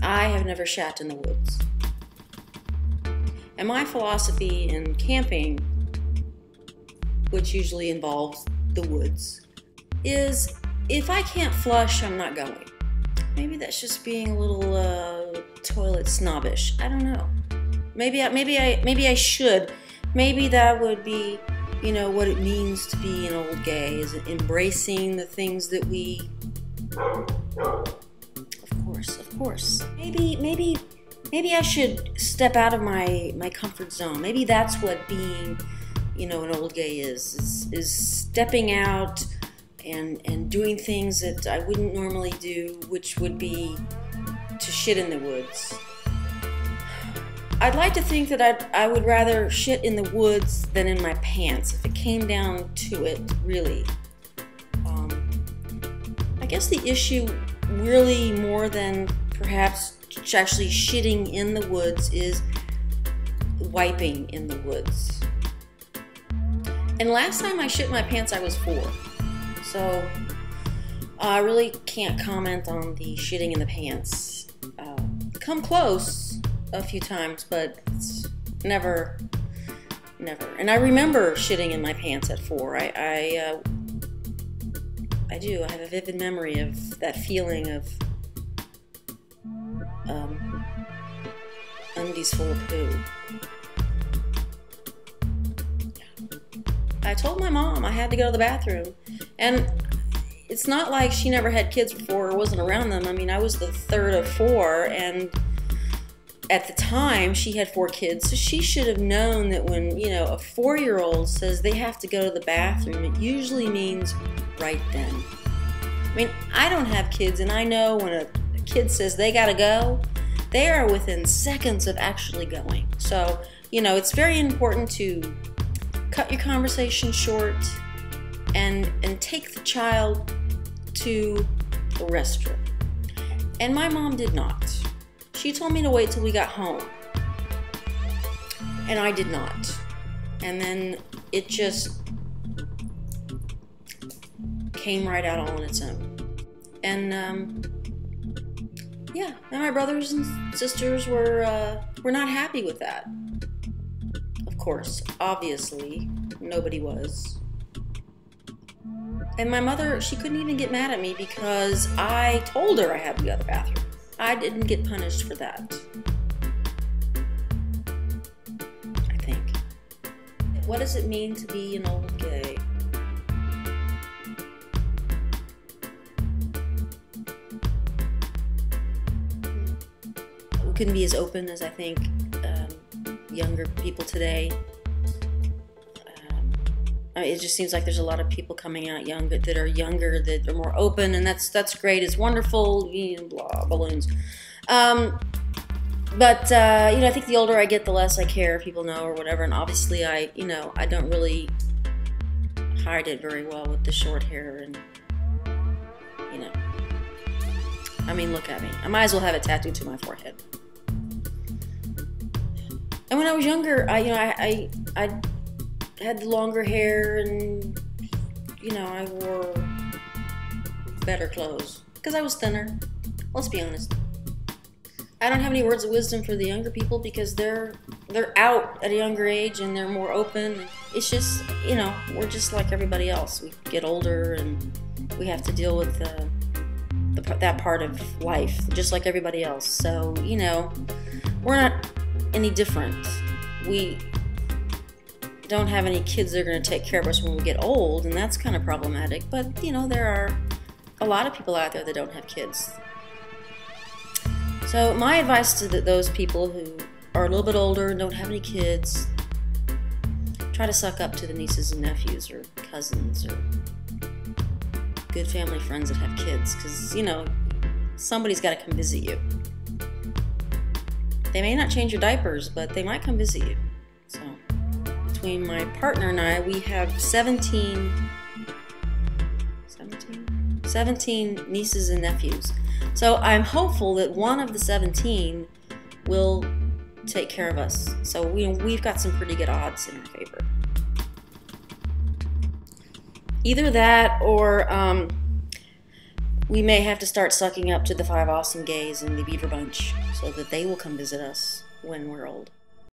I have never shat in the woods. And my philosophy in camping, which usually involves the woods, is if I can't flush, I'm not going. Maybe that's just being a little toilet snobbish. I don't know. Maybe I should. Maybe that would be, you know, what it means to be an old gay, is embracing the things that we. Of course. Maybe I should step out of my comfort zone. Maybe that's what being, you know, an old gay is stepping out and doing things that I wouldn't normally do, which would be to shit in the woods. I'd like to think that I would rather shit in the woods than in my pants, if it came down to it, really. I guess the issue, really more than perhaps actually shitting in the woods, is wiping in the woods. And last time I shit my pants, I was 4. So I really can't comment on the shitting in the pants. Come close a few times, but it's never. And I remember shitting in my pants at 4. I do. I have a vivid memory of that feeling of undies full of poo. I told my mom I had to go to the bathroom, and it's not like she never had kids before or wasn't around them. I mean, I was the 3rd of 4, and at the time she had 4 kids, so she should have known that when, you know, a 4-year-old says they have to go to the bathroom, it usually means right then. I mean, I don't have kids, and I know when a kid says they gotta go, they are within seconds of actually going. So, you know, it's very important to cut your conversation short and take the child to the restroom. And my mom did not. She told me to wait till we got home, and I did not. And then it just came right out all on its own. And yeah, and my brothers and sisters were not happy with that. Of course, obviously, nobody was. And my mother, she couldn't even get mad at me because I told her I had to go to the bathroom. I didn't get punished for that, I think. What does it mean to be an old gay? We couldn't be as open as I think younger people today. It just seems like there's a lot of people coming out young that are younger, that are more open, and that's great. It's wonderful. You know, blah, balloons. But you know, I think the older I get, the less I care if people know or whatever. And obviously, I don't really hide it very well with the short hair, and you know, I mean, look at me. I might as well have it tattooed to my forehead. And when I was younger, I had the longer hair, and you know, I wore better clothes because I was thinner. Let's be honest. I don't have any words of wisdom for the younger people because they're out at a younger age and they're more open. It's just, you know, we're just like everybody else. We get older and we have to deal with that part of life just like everybody else. So, you know, we're not any different. We don't have any kids that are going to take care of us when we get old, and that's kind of problematic. But, you know, there are a lot of people out there that don't have kids. So my advice to those people who are a little bit older and don't have any kids, try to suck up to the nieces and nephews or cousins or good family friends that have kids, because, you know, somebody's got to come visit you. They may not change your diapers, but they might come visit you. So between my partner and I, we have 17 nieces and nephews. So I'm hopeful that one of the 17 will take care of us. So we've got some pretty good odds in our favor. Either that, or we may have to start sucking up to the 5 awesome gays and the Beaver Bunch so that they will come visit us when we're old.